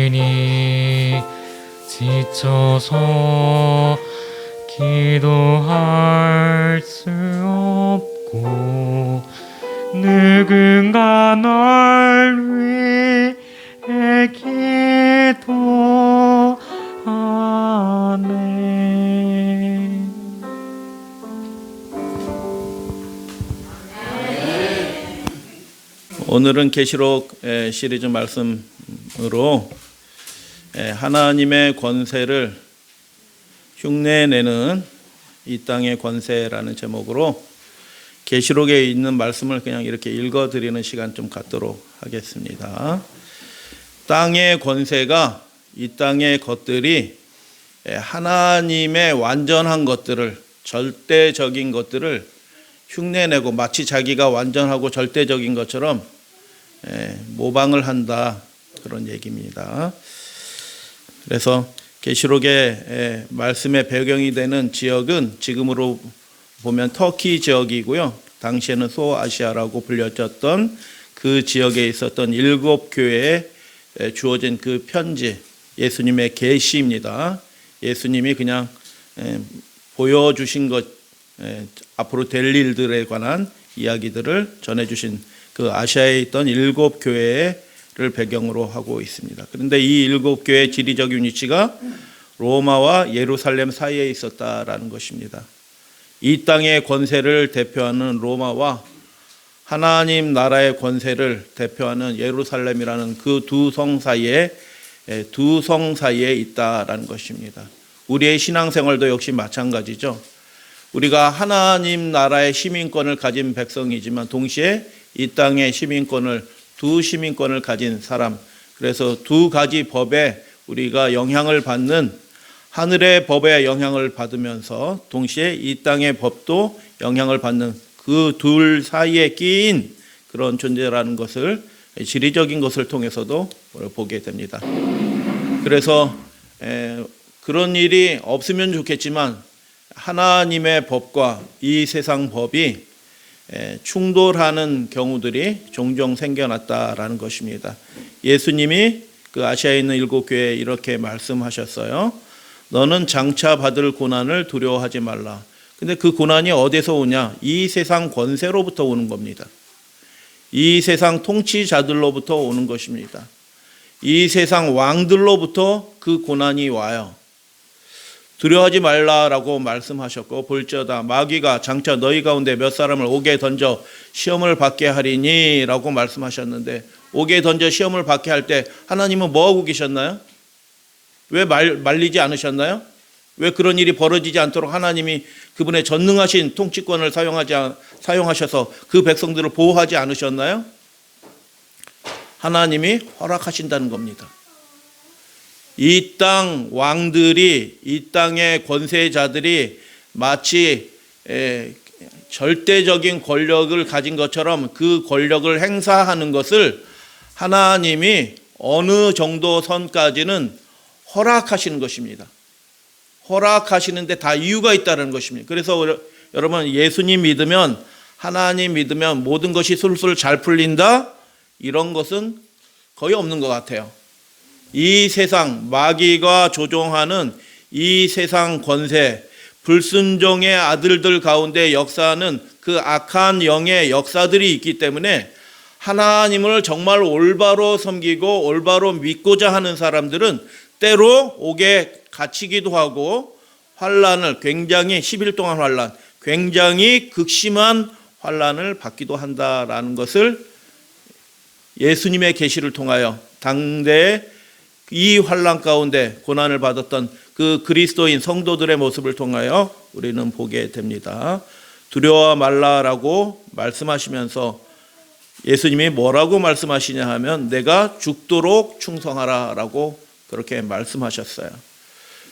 일이니 지쳐서 기도할 수 없고 누군가 널 위해 기도하네. 오늘은 계시록 시리즈 말씀으로 하나님의 권세를 흉내내는 이 땅의 권세라는 제목으로 계시록에 있는 말씀을 그냥 이렇게 읽어드리는 시간 좀 갖도록 하겠습니다. 땅의 권세가, 이 땅의 것들이 하나님의 완전한 것들을, 절대적인 것들을 흉내내고 마치 자기가 완전하고 절대적인 것처럼 모방을 한다, 그런 얘기입니다. 그래서 계시록의 말씀의 배경이 되는 지역은 지금으로 보면 터키 지역이고요. 당시에는 소아시아라고 불렸던 그 지역에 있었던 7교회에 주어진 그 편지, 예수님의 계시입니다. 예수님이 그냥 보여주신 것, 앞으로 될 일들에 관한 이야기들을 전해주신 그 아시아에 있던 7교회를 배경으로 하고 있습니다. 그런데 이 7교회의 지리적인 위치가 로마와 예루살렘 사이에 있었다라는 것입니다. 이 땅의 권세를 대표하는 로마와 하나님 나라의 권세를 대표하는 예루살렘이라는 그 두 성 사이에 있다라는 것입니다. 우리의 신앙생활도 역시 마찬가지죠. 우리가 하나님 나라의 시민권을 가진 백성이지만 동시에 이 땅의 시민권을, 두 시민권을 가진 사람, 그래서 두 가지 법에 우리가 영향을 받는, 하늘의 법에 영향을 받으면서 동시에 이 땅의 법도 영향을 받는 그 둘 사이에 끼인 그런 존재라는 것을 지리적인 것을 통해서도 보게 됩니다. 그래서 그런 일이 없으면 좋겠지만 하나님의 법과 이 세상 법이 충돌하는 경우들이 종종 생겨났다라는 것입니다. 예수님이 그 아시아에 있는 7교회에 이렇게 말씀하셨어요. 너는 장차 받을 고난을 두려워하지 말라. 근데 그 고난이 어디서 오냐? 이 세상 권세로부터 오는 겁니다. 이 세상 통치자들로부터 오는 것입니다. 이 세상 왕들로부터 그 고난이 와요. 두려워하지 말라라고 말씀하셨고, 볼지어다 마귀가 장차 너희 가운데 몇 사람을 옥에 던져 시험을 받게 하리니 라고 말씀하셨는데, 옥에 던져 시험을 받게 할 때 하나님은 뭐하고 계셨나요? 왜 말리지 않으셨나요? 왜 그런 일이 벌어지지 않도록 하나님이 그분의 전능하신 통치권을 사용하셔서 그 백성들을 보호하지 않으셨나요? 하나님이 허락하신다는 겁니다. 이 땅 왕들이, 이 땅의 권세자들이 마치 절대적인 권력을 가진 것처럼 그 권력을 행사하는 것을 하나님이 어느 정도 선까지는 허락하시는 것입니다. 허락하시는데 다 이유가 있다는 것입니다. 그래서 여러분, 예수님 믿으면, 하나님 믿으면 모든 것이 술술 잘 풀린다? 이런 것은 거의 없는 것 같아요. 이 세상, 마귀가 조종하는 이 세상 권세, 불순종의 아들들 가운데 역사하는 그 악한 영의 역사들이 있기 때문에 하나님을 정말 올바로 섬기고 올바로 믿고자 하는 사람들은 때로 옥에 갇히기도 하고, 환난을 굉장히 10일 동안 굉장히 극심한 환난을 받기도 한다라는 것을 예수님의 계시를 통하여 당대에 이 환난 가운데 고난을 받았던 그 그리스도인 성도들의 모습을 통하여 우리는 보게 됩니다. 두려워 말라라고 말씀하시면서 예수님이 뭐라고 말씀하시냐 하면 내가 죽도록 충성하라라고 그렇게 말씀하셨어요.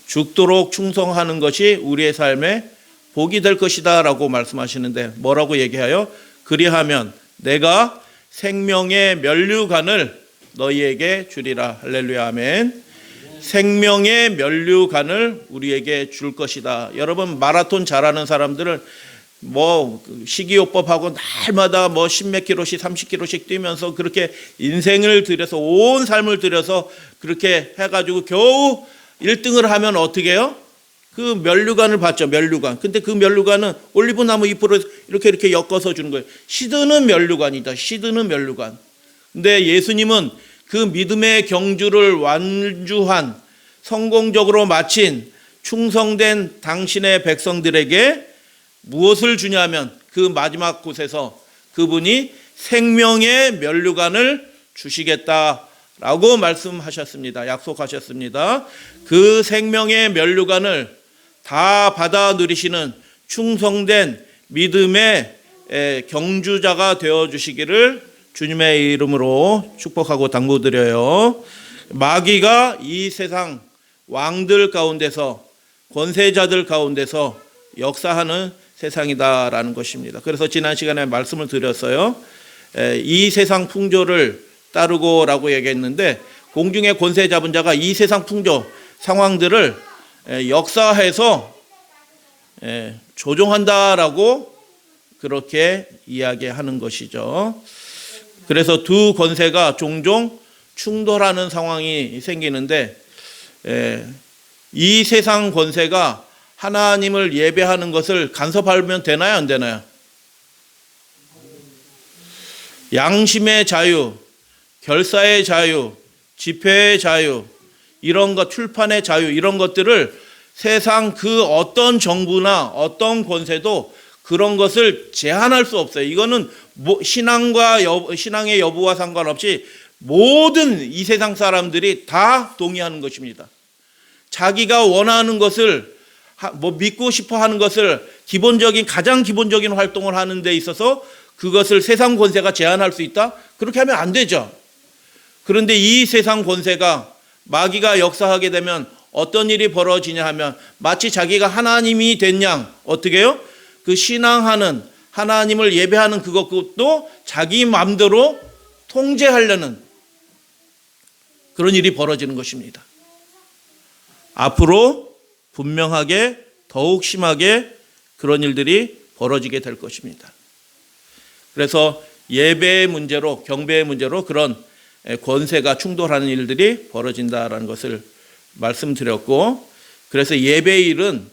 죽도록 충성하는 것이 우리의 삶에 복이 될 것이다 라고 말씀하시는데, 뭐라고 얘기하여? 그리하면 내가 생명의 면류관을 너희에게 주리라. 할렐루야, 아멘. 생명의 면류관을 우리에게 줄 것이다. 여러분, 마라톤 잘하는 사람들은 뭐 식이요법하고 날마다 뭐 10몇 킬로씩 30킬로씩 뛰면서 그렇게 인생을 들여서 온 삶을 들여서 그렇게 해가지고 겨우 1등을 하면 어떻게 해요? 그 면류관을 받죠. 면류관. 근데 그 면류관은 올리브나무 잎으로 이렇게 엮어서 주는 거예요. 시드는 면류관이다. 시드는 면류관. 근데 예수님은 그 믿음의 경주를 완주한 성공적으로 마친 충성된 당신의 백성들에게 무엇을 주냐면 그 마지막 곳에서 그분이 생명의 면류관을 주시겠다라고 말씀하셨습니다. 약속하셨습니다. 그 생명의 면류관을 다 받아 누리시는 충성된 믿음의 경주자가 되어 주시기를 주님의 이름으로 축복하고 당부드려요. 마귀가 이 세상 왕들 가운데서 권세자들 가운데서 역사하는 세상이다라는 것입니다. 그래서 지난 시간에 말씀을 드렸어요. 이 세상 풍조를 따르고라고 얘기했는데 공중의 권세 잡은 자가 이 세상 풍조 상황들을 역사해서 조종한다라고 그렇게 이야기하는 것이죠. 그래서 두 권세가 종종 충돌하는 상황이 생기는데 이 세상 권세가 하나님을 예배하는 것을 간섭하면 되나요, 안 되나요? 양심의 자유, 결사의 자유, 집회의 자유, 이런 것, 출판의 자유, 이런 것들을 세상 그 어떤 정부나 어떤 권세도 그런 것을 제한할 수 없어요. 이거는 신앙의 여부와 상관없이 모든 이 세상 사람들이 다 동의하는 것입니다. 자기가 원하는 것을 믿고 싶어 하는 것을 가장 기본적인 활동을 하는 데 있어서 그것을 세상 권세가 제한할 수 있다? 그렇게 하면 안 되죠. 그런데 이 세상 권세가 마귀가 역사하게 되면 어떤 일이 벌어지냐 하면 마치 자기가 하나님이 된 양 어떻게 해요? 그 신앙하는 하나님을 예배하는 그것도 자기 마음대로 통제하려는 그런 일이 벌어지는 것입니다. 앞으로 분명하게 더욱 심하게 그런 일들이 벌어지게 될 것입니다. 그래서 예배의 문제로 경배의 문제로 그런 권세가 충돌하는 일들이 벌어진다라는 것을 말씀드렸고, 그래서 예배일은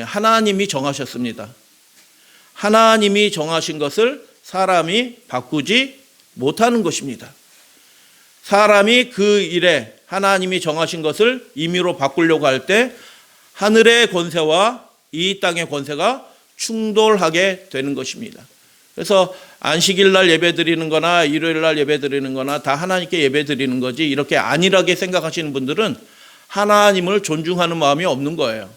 하나님이 정하셨습니다. 하나님이 정하신 것을 사람이 바꾸지 못하는 것입니다. 사람이 그 일에 하나님이 정하신 것을 임의로 바꾸려고 할 때 하늘의 권세와 이 땅의 권세가 충돌하게 되는 것입니다. 그래서 안식일 날 예배 드리는 거나 일요일 날 예배 드리는 거나 다 하나님께 예배 드리는 거지 이렇게 안일하게 생각하시는 분들은 하나님을 존중하는 마음이 없는 거예요.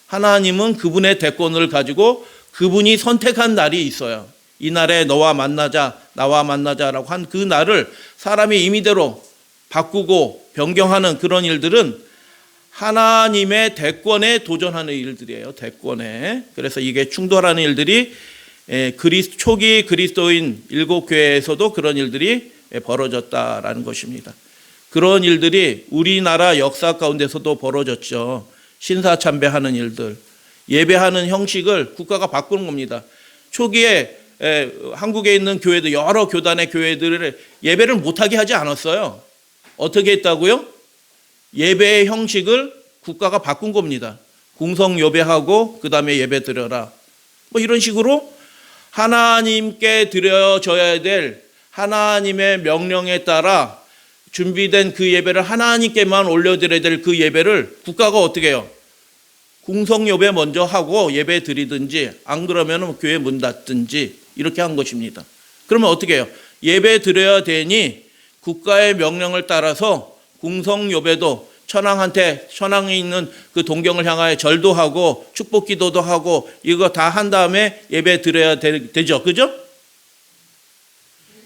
하나님은 그분의 대권을 가지고 그분이 선택한 날이 있어요. 이 날에 너와 만나자, 나와 만나자라고 한 그 날을 사람이 임의대로 바꾸고 변경하는 그런 일들은 하나님의 대권에 도전하는 일들이에요. 대권에. 그래서 이게 충돌하는 일들이 초기 그리스도인 일곱 교회에서도 그런 일들이 벌어졌다라는 것입니다. 그런 일들이 우리나라 역사 가운데서도 벌어졌죠. 신사참배하는 일들, 예배하는 형식을 국가가 바꾸는 겁니다. 초기에 한국에 있는 교회들, 여러 교단의 교회들을 예배를 못하게 하지 않았어요. 어떻게 했다고요? 예배의 형식을 국가가 바꾼 겁니다. 궁성 예배하고 그 다음에 예배 드려라. 뭐 이런 식으로 하나님께 드려져야 될 하나님의 명령에 따라 준비된 그 예배를 하나님께만 올려드려야 될 그 예배를 국가가 어떻게 해요? 궁성 예배 먼저 하고 예배 드리든지 안 그러면 교회 문 닫든지 이렇게 한 것입니다. 그러면 어떻게 해요? 예배 드려야 되니 국가의 명령을 따라서 궁성 예배도 천황에 있는 그 동경을 향하여 절도 하고 축복 기도도 하고 이거 다 한 다음에 예배 드려야 되죠. 그죠?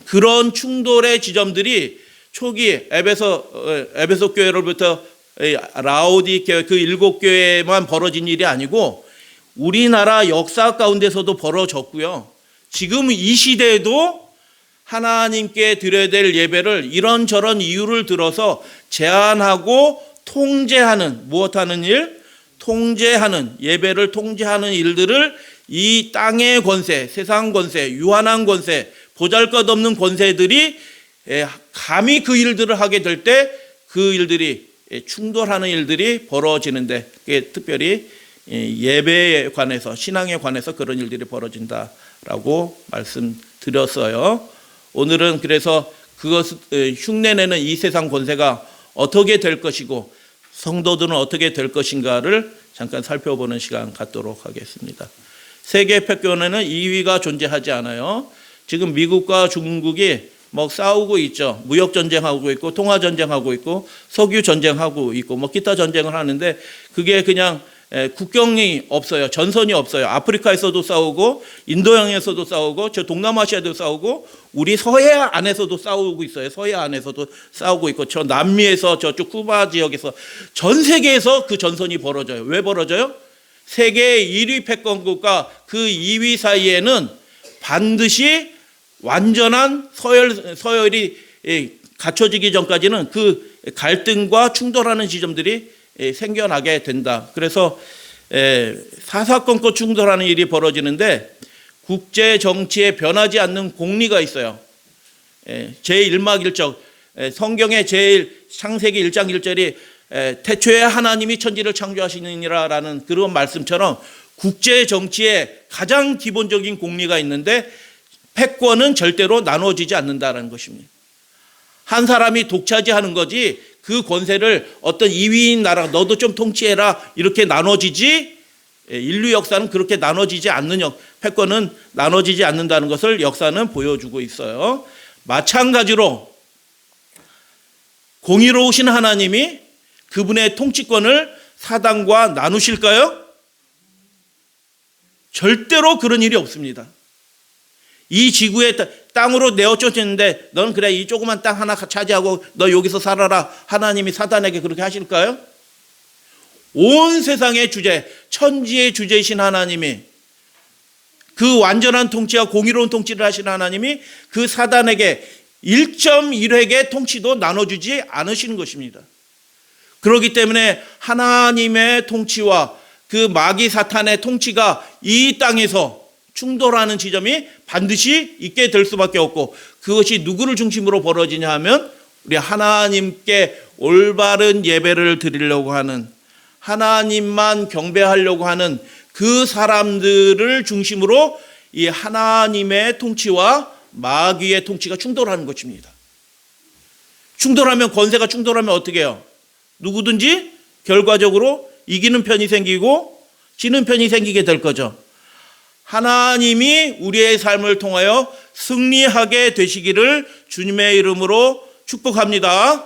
그런 충돌의 지점들이 초기 에베소 교회로부터 라오디게아 그 일곱 교회만 벌어진 일이 아니고 우리나라 역사 가운데서도 벌어졌고요. 지금 이 시대에도 하나님께 드려야 될 예배를 이런저런 이유를 들어서 제한하고 통제하는 무엇하는 일? 통제하는 예배를 통제하는 일들을 이 땅의 권세, 세상 권세, 유한한 권세, 보잘것없는 권세들이 감히 그 일들을 하게 될 때 그 일들이 충돌하는 일들이 벌어지는데, 그게 특별히 예배에 관해서, 신앙에 관해서 그런 일들이 벌어진다라고 말씀드렸어요. 오늘은 그래서 흉내내는 이 세상 권세가 어떻게 될 것이고 성도들은 어떻게 될 것인가를 잠깐 살펴보는 시간 갖도록 하겠습니다. 세계 패권에는 2위가 존재하지 않아요. 지금 미국과 중국이 싸우고 있죠. 무역 전쟁하고 있고 통화 전쟁하고 있고 석유 전쟁하고 있고 기타 전쟁을 하는데, 그게 그냥 국경이 없어요. 전선이 없어요. 아프리카에서도 싸우고 인도양에서도 싸우고 저 동남아시아도 싸우고 우리 서해 안에서도 싸우고 있어요. 서해 안에서도 싸우고 있고 저 남미에서 저쪽 쿠바 지역에서 전 세계에서 그 전선이 벌어져요. 왜 벌어져요? 세계 1위 패권국과 그 2위 사이에는 반드시 완전한 서열이 갖춰지기 전까지는 그 갈등과 충돌하는 지점들이 생겨나게 된다. 그래서 사사건건 충돌하는 일이 벌어지는데, 국제 정치에 변하지 않는 공리가 있어요. 제1막 1절, 성경의 창세기 1장 1절이 태초에 하나님이 천지를 창조하시느니라라는 그런 말씀처럼 국제 정치에 가장 기본적인 공리가 있는데, 패권은 절대로 나눠지지 않는다는 것입니다. 한 사람이 독차지하는 거지 그 권세를 어떤 2위인 나라 너도 좀 통치해라 이렇게 나눠지지, 인류 역사는 그렇게 나눠지지 않는, 패권은 나눠지지 않는다는 것을 역사는 보여주고 있어요. 마찬가지로 공의로우신 하나님이 그분의 통치권을 사단과 나누실까요? 절대로 그런 일이 없습니다. 이 지구의 땅으로 내어쫓았는데 너는 그래 이 조그만 땅 하나 차지하고 너 여기서 살아라, 하나님이 사단에게 그렇게 하실까요? 온 세상의 주제, 천지의 주제이신 하나님이, 그 완전한 통치와 공의로운 통치를 하시는 하나님이 그 사단에게 1.1획의 통치도 나눠주지 않으시는 것입니다. 그렇기 때문에 하나님의 통치와 그 마귀 사탄의 통치가 이 땅에서 충돌하는 지점이 반드시 있게 될 수밖에 없고, 그것이 누구를 중심으로 벌어지냐 하면 우리 하나님께 올바른 예배를 드리려고 하는, 하나님만 경배하려고 하는 그 사람들을 중심으로 이 하나님의 통치와 마귀의 통치가 충돌하는 것입니다. 충돌하면, 권세가 충돌하면 어떻게 해요? 누구든지 결과적으로 이기는 편이 생기고 지는 편이 생기게 될 거죠. 하나님이 우리의 삶을 통하여 승리하게 되시기를 주님의 이름으로 축복합니다.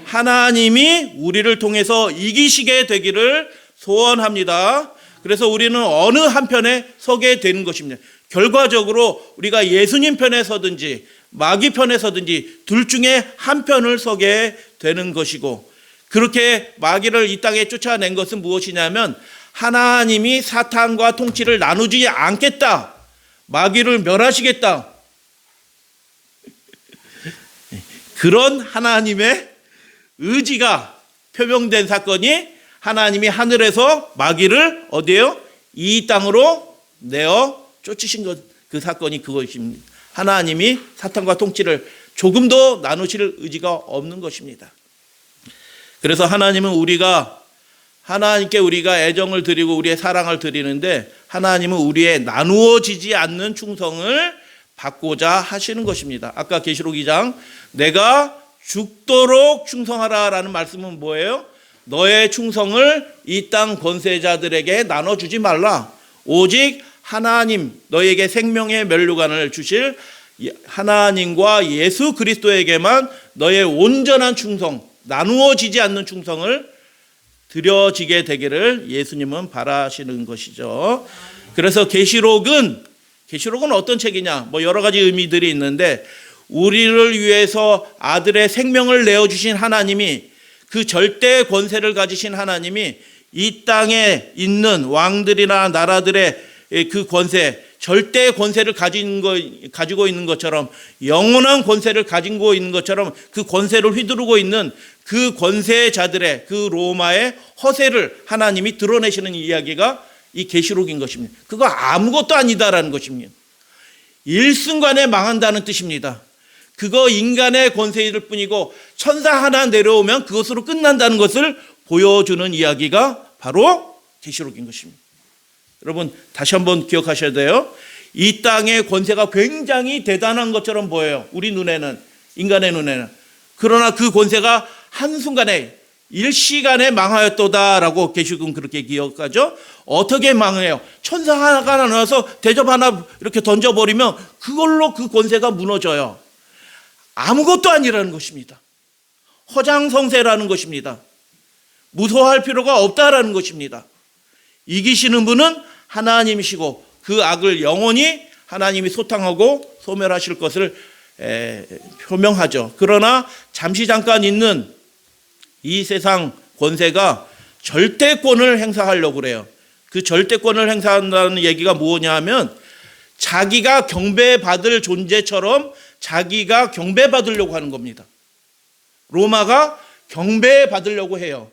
하나님이 우리를 통해서 이기시게 되기를 소원합니다. 그래서 우리는 어느 한편에 서게 되는 것입니다. 결과적으로 우리가 예수님 편에 서든지 마귀 편에 서든지 둘 중에 한 편을 서게 되는 것이고, 그렇게 마귀를 이 땅에 쫓아낸 것은 무엇이냐면 하나님이 사탄과 통치를 나누지 않겠다, 마귀를 멸하시겠다, 그런 하나님의 의지가 표명된 사건이, 하나님이 하늘에서 마귀를 어디에요? 이 땅으로 내어 쫓으신 것, 그 사건이 그것입니다. 하나님이 사탄과 통치를 조금도 나누실 의지가 없는 것입니다. 그래서 하나님은 하나님께 우리가 애정을 드리고 우리의 사랑을 드리는데, 하나님은 우리의 나누어지지 않는 충성을 받고자 하시는 것입니다. 아까 계시록 2장 내가 죽도록 충성하라라는 말씀은 뭐예요? 너의 충성을 이 땅 권세자들에게 나눠주지 말라. 오직 하나님, 너에게 생명의 면류관을 주실 하나님과 예수 그리스도에게만 너의 온전한 충성, 나누어지지 않는 충성을 드려지게 되기를 예수님은 바라시는 것이죠. 그래서 계시록은 어떤 책이냐? 여러 가지 의미들이 있는데, 우리를 위해서 아들의 생명을 내어주신 하나님이, 그 절대 권세를 가지신 하나님이 이 땅에 있는 왕들이나 나라들의 그 권세, 절대 권세를 가지고 있는 것처럼, 영원한 권세를 가지고 있는 것처럼 그 권세를 휘두르고 있는 그 권세자들의, 그 로마의 허세를 하나님이 드러내시는 이야기가 이 계시록인 것입니다. 그거 아무것도 아니다라는 것입니다. 일순간에 망한다는 뜻입니다. 그거 인간의 권세일 뿐이고 천사 하나 내려오면 그것으로 끝난다는 것을 보여주는 이야기가 바로 계시록인 것입니다. 여러분 다시 한번 기억하셔야 돼요. 이 땅의 권세가 굉장히 대단한 것처럼 보여요. 우리 눈에는, 인간의 눈에는. 그러나 그 권세가 한순간에 일시간에 망하였도다라고 계시록은 그렇게 기억하죠. 어떻게 망해요? 천사 하나가 나와서 대접 하나 이렇게 던져버리면 그걸로 그 권세가 무너져요. 아무것도 아니라는 것입니다. 허장성세라는 것입니다. 무서워할 필요가 없다라는 것입니다. 이기시는 분은 하나님이시고 그 악을 영원히 하나님이 소탕하고 소멸하실 것을 표명하죠. 그러나 잠시 잠깐 있는 이 세상 권세가 절대권을 행사하려고 그래요. 그 절대권을 행사한다는 얘기가 뭐냐 하면 자기가 경배받을 존재처럼 자기가 경배받으려고 하는 겁니다. 로마가 경배받으려고 해요.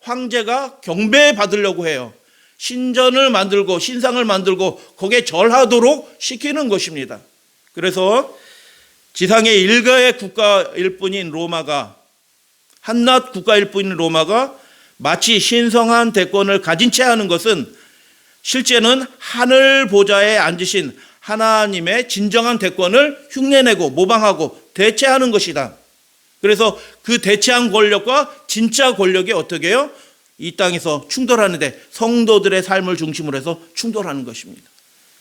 황제가 경배받으려고 해요. 신전을 만들고 신상을 만들고 거기에 절하도록 시키는 것입니다. 그래서 지상의 일가의 국가일 뿐인 로마가, 한낱 국가일 뿐인 로마가 마치 신성한 대권을 가진 채 하는 것은 실제는 하늘 보좌에 앉으신 하나님의 진정한 대권을 흉내내고 모방하고 대체하는 것이다. 그래서 그 대체한 권력과 진짜 권력이 어떻게 해요? 이 땅에서 충돌하는데 성도들의 삶을 중심으로 해서 충돌하는 것입니다.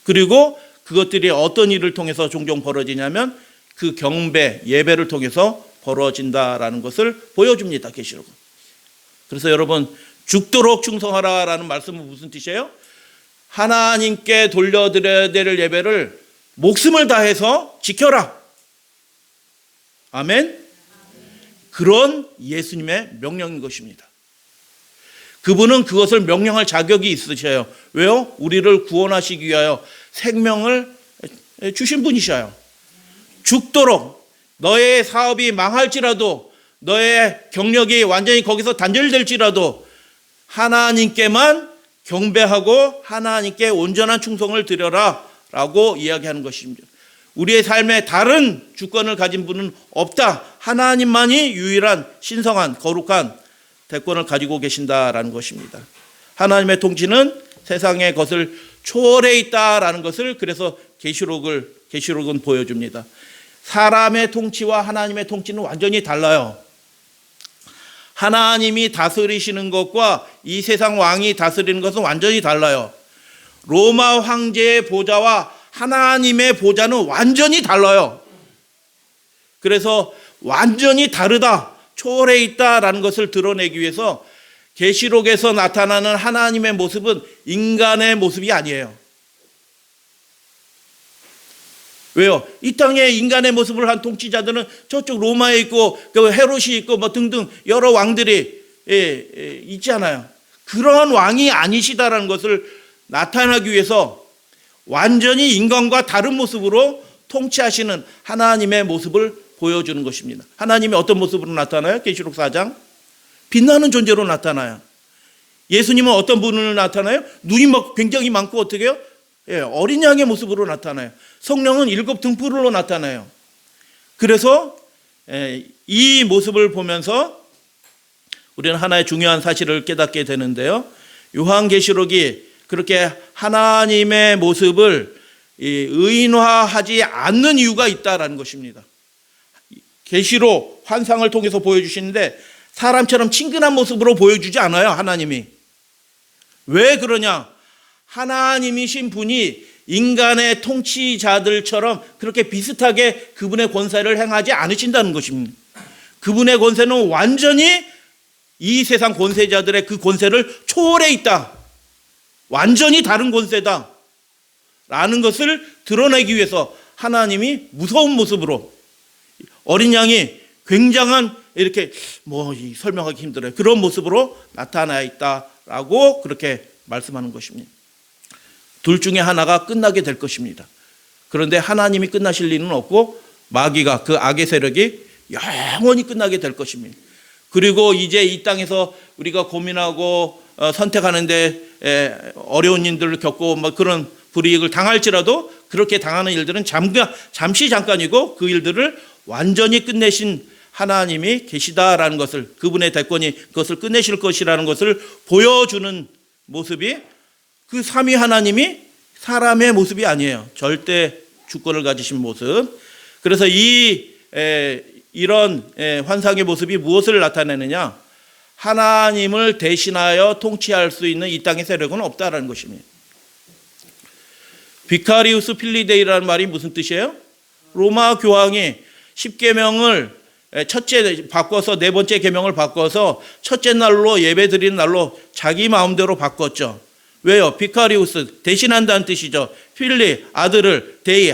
그리고 그것들이 어떤 일을 통해서 종종 벌어지냐면 그 경배, 예배를 통해서 벌어진다라는 것을 보여줍니다. 계시록은. 그래서 여러분 죽도록 충성하라라는 말씀은 무슨 뜻이에요? 하나님께 돌려드려야 될 예배를 목숨을 다해서 지켜라. 아멘. 그런 예수님의 명령인 것입니다. 그분은 그것을 명령할 자격이 있으셔요. 왜요? 우리를 구원하시기 위하여 생명을 주신 분이셔요. 죽도록 너의 사업이 망할지라도 너의 경력이 완전히 거기서 단절될지라도 하나님께만 경배하고 하나님께 온전한 충성을 드려라 라고 이야기하는 것입니다. 우리의 삶에 다른 주권을 가진 분은 없다. 하나님만이 유일한 신성한 거룩한 대권을 가지고 계신다라는 것입니다. 하나님의 통치는 세상의 것을 초월해 있다라는 것을 그래서 계시록은 보여줍니다. 사람의 통치와 하나님의 통치는 완전히 달라요. 하나님이 다스리시는 것과 이 세상 왕이 다스리는 것은 완전히 달라요. 로마 황제의 보좌와 하나님의 보좌는 완전히 달라요. 그래서 완전히 다르다, 초월해 있다라는 것을 드러내기 위해서 계시록에서 나타나는 하나님의 모습은 인간의 모습이 아니에요. 왜요? 이 땅에 인간의 모습을 한 통치자들은 저쪽 로마에 있고 그 헤롯이 있고 뭐 등등 여러 왕들이 있잖아요. 그런 왕이 아니시다라는 것을 나타나기 위해서 완전히 인간과 다른 모습으로 통치하시는 하나님의 모습을 보여주는 것입니다. 하나님이 어떤 모습으로 나타나요? 계시록 4장 빛나는 존재로 나타나요. 예수님은 어떤 분으로 나타나요? 눈이 막 굉장히 많고 어떻게 해요? 어린 양의 모습으로 나타나요. 성령은 7 등불로 나타나요. 그래서 이 모습을 보면서 우리는 하나의 중요한 사실을 깨닫게 되는데요. 요한계시록이 그렇게 하나님의 모습을 의인화하지 않는 이유가 있다라는 것입니다. 계시록 환상을 통해서 보여주시는데 사람처럼 친근한 모습으로 보여주지 않아요. 하나님이. 왜 그러냐? 하나님이신 분이 인간의 통치자들처럼 그렇게 비슷하게 그분의 권세를 행하지 않으신다는 것입니다. 그분의 권세는 완전히 이 세상 권세자들의 그 권세를 초월해 있다. 완전히 다른 권세다. 라는 것을 드러내기 위해서 하나님이 무서운 모습으로 어린 양이 굉장한 이렇게 설명하기 힘들어요. 그런 모습으로 나타나 있다라고 그렇게 말씀하는 것입니다. 둘 중에 하나가 끝나게 될 것입니다. 그런데 하나님이 끝나실 리는 없고 마귀가 그 악의 세력이 영원히 끝나게 될 것입니다. 그리고 이제 이 땅에서 우리가 고민하고 선택하는데 어려운 일들을 겪고 뭐 그런 불이익을 당할지라도 그렇게 당하는 일들은 잠시 잠깐이고 그 일들을 완전히 끝내신 하나님이 계시다라는 것을, 그분의 대권이 그것을 끝내실 것이라는 것을 보여주는 모습이 그 삼위 하나님이 사람의 모습이 아니에요. 절대 주권을 가지신 모습. 그래서 이런 환상의 모습이 무엇을 나타내느냐? 하나님을 대신하여 통치할 수 있는 이 땅의 세력은 없다라는 것입니다. 비카리우스 필리데이라는 말이 무슨 뜻이에요? 로마 교황이 10계명을 첫째 바꿔서 네 번째 계명을 바꿔서 첫째 날로 예배드리는 날로 자기 마음대로 바꿨죠. 왜요? 비카리우스 대신한다는 뜻이죠. 필리 아들을, 데이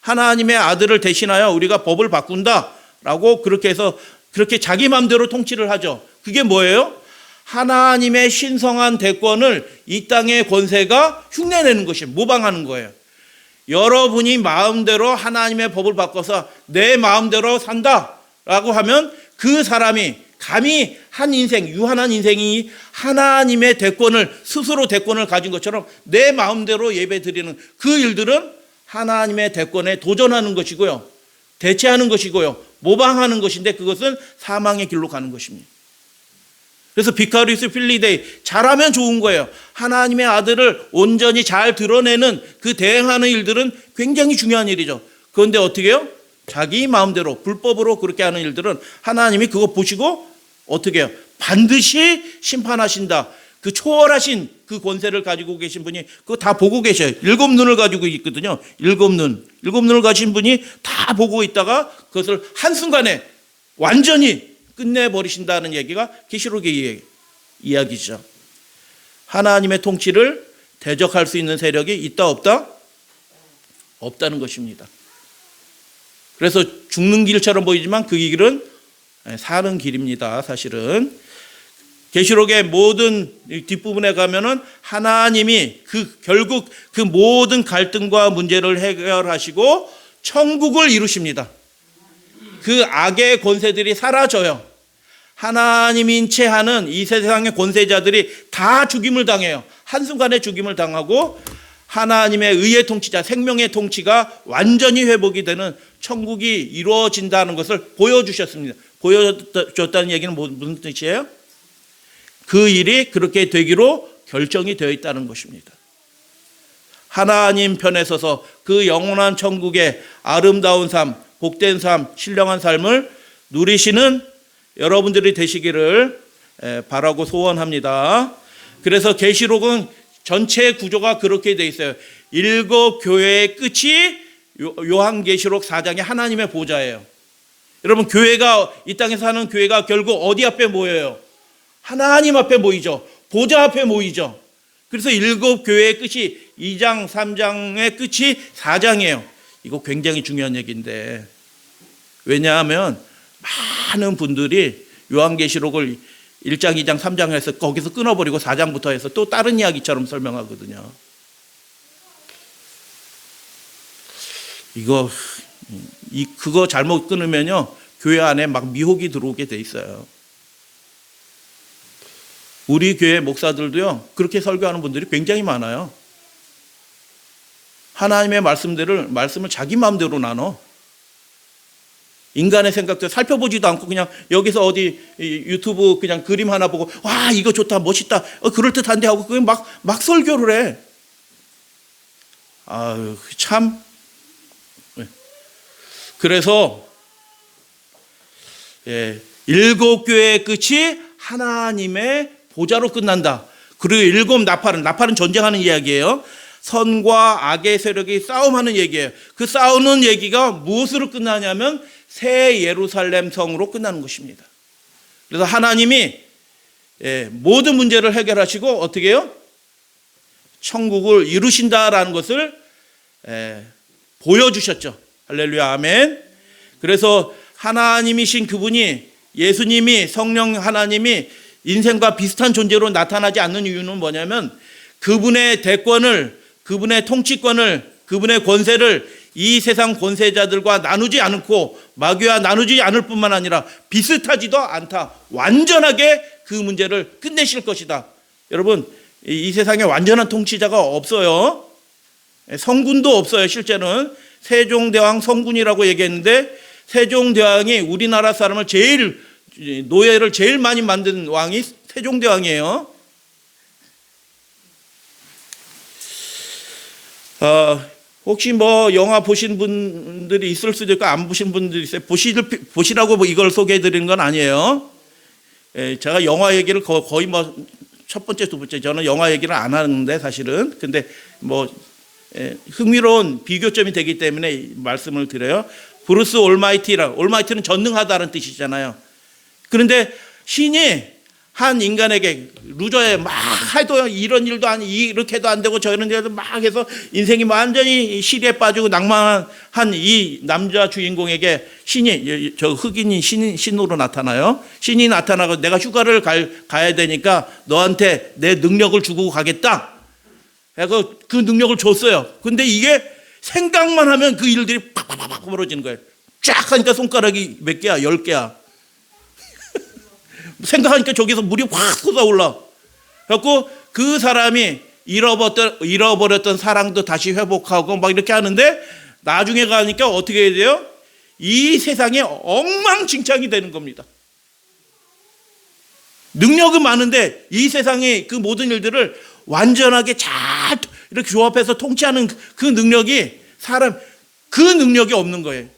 하나님의 아들을 대신하여 우리가 법을 바꾼다라고 그렇게 해서 그렇게 자기 마음대로 통치를 하죠. 그게 뭐예요? 하나님의 신성한 대권을 이 땅의 권세가 흉내내는 것이 모방하는 거예요. 여러분이 마음대로 하나님의 법을 바꿔서 내 마음대로 산다라고 하면 그 사람이 감히 한 인생, 유한한 인생이 하나님의 대권을, 스스로 대권을 가진 것처럼 내 마음대로 예배 드리는 그 일들은 하나님의 대권에 도전하는 것이고요. 대체하는 것이고요. 모방하는 것인데 그것은 사망의 길로 가는 것입니다. 그래서 비카리우스 필리데이, 잘하면 좋은 거예요. 하나님의 아들을 온전히 잘 드러내는 그 대행하는 일들은 굉장히 중요한 일이죠. 그런데 어떻게 해요? 자기 마음대로 불법으로 그렇게 하는 일들은 하나님이 그거 보시고 어떻게 해요? 반드시 심판하신다. 그 초월하신 그 권세를 가지고 계신 분이 그거 다 보고 계셔요. 7눈을 가지고 있거든요. 7눈을 가진 분이 다 보고 있다가 그것을 한순간에 완전히 끝내버리신다는 얘기가 계시록의 이야기죠. 하나님의 통치를 대적할 수 있는 세력이 있다 없다? 없다는 것입니다. 그래서 죽는 길처럼 보이지만 그 길은 사는 길입니다. 사실은 계시록의 모든 뒷부분에 가면은 하나님이 결국 그 모든 갈등과 문제를 해결하시고 천국을 이루십니다. 그 악의 권세들이 사라져요. 하나님인 채 하는 이 세상의 권세자들이 다 죽임을 당해요. 한순간에 죽임을 당하고 하나님의 의의 통치자, 생명의 통치가 완전히 회복이 되는 천국이 이루어진다는 것을 보여주셨습니다. 보여줬다는 얘기는 무슨 뜻이에요? 그 일이 그렇게 되기로 결정이 되어 있다는 것입니다. 하나님 편에 서서 그 영원한 천국의 아름다운 삶, 복된 삶, 신령한 삶을 누리시는 여러분들이 되시기를 바라고 소원합니다. 그래서 계시록은 전체 구조가 그렇게 되어 있어요. 7 교회의 끝이 요한계시록 4장의 하나님의 보좌예요. 여러분, 교회가, 이 땅에 사는 교회가 결국 어디 앞에 모여요? 하나님 앞에 모이죠. 보좌 앞에 모이죠. 그래서 7 교회의 끝이 2장, 3장의 끝이 4장이에요. 이거 굉장히 중요한 얘기인데, 왜냐하면 많은 분들이 요한계시록을 1장, 2장, 3장 해서 거기서 끊어버리고 4장부터 해서 또 다른 이야기처럼 설명하거든요. 그거 잘못 끊으면요, 교회 안에 막 미혹이 들어오게 돼 있어요. 우리 교회 목사들도요, 그렇게 설교하는 분들이 굉장히 많아요. 하나님의 말씀을 자기 마음대로 나눠. 인간의 생각도 살펴보지도 않고 그냥 여기서 어디 유튜브 그냥 그림 하나 보고 와, 이거 좋다, 멋있다, 그럴듯한데 하고 그냥 막 설교를 해. 아유, 참. 그래서 7 교회의 끝이 하나님의 보좌로 끝난다. 그리고 7 나팔은 전쟁하는 이야기예요. 선과 악의 세력이 싸움하는 얘기예요. 그 싸우는 얘기가 무엇으로 끝나냐면 새 예루살렘 성으로 끝나는 것입니다. 그래서 하나님이 모든 문제를 해결하시고 어떻게 해요? 천국을 이루신다라는 것을 보여주셨죠. 할렐루야, 아멘. 그래서 하나님이신 그분이, 예수님이, 성령 하나님이 인생과 비슷한 존재로 나타나지 않는 이유는 뭐냐면 그분의 대권을, 그분의 통치권을, 그분의 권세를 이 세상 권세자들과 나누지 않고 마귀와 나누지 않을 뿐만 아니라 비슷하지도 않다. 완전하게 그 문제를 끝내실 것이다. 여러분, 이 세상에 완전한 통치자가 없어요. 성군도 없어요. 실제는 세종대왕 성군이라고 얘기했는데 세종대왕이 우리나라 사람을 노예를 제일 많이 만든 왕이 세종대왕이에요. 혹시 뭐 영화 보신 분들이 있을 수도 있고 안 보신 분들이 있어요. 보시라고 뭐 이걸 소개해 드리는 건 아니에요. 제가 영화 얘기를 거의 뭐 첫 번째, 두 번째 저는 영화 얘기를 안 하는데 사실은 근데 뭐 흥미로운 비교점이 되기 때문에 말씀을 드려요. 브루스 올마이티는 전능하다는 뜻이잖아요. 그런데 신이 한 인간에게 루저에 막 해도 이런 일도 이렇게도 안 되고 저런 일도 막 해서 인생이 완전히 시리에 빠지고 낭만한 이 남자 주인공에게 신이 저 흑인이 신으로 나타나요. 신이 나타나고 내가 휴가를 가야 되니까 너한테 내 능력을 주고 가겠다. 그래서 그 능력을 줬어요. 근데 이게 생각만 하면 그 일들이 팍팍팍 벌어지는 거예요. 쫙 하니까 손가락이 몇 개야? 10개야. 생각하니까 저기서 물이 확 쏟아올라. 그래갖고 그 사람이 잃어버렸던 사랑도 다시 회복하고 막 이렇게 하는데 나중에 가니까 어떻게 해야 돼요? 이 세상에 엉망진창이 되는 겁니다. 능력은 많은데 이 세상의 그 모든 일들을 완전하게 잘 이렇게 조합해서 통치하는 그 능력이 그 능력이 없는 거예요.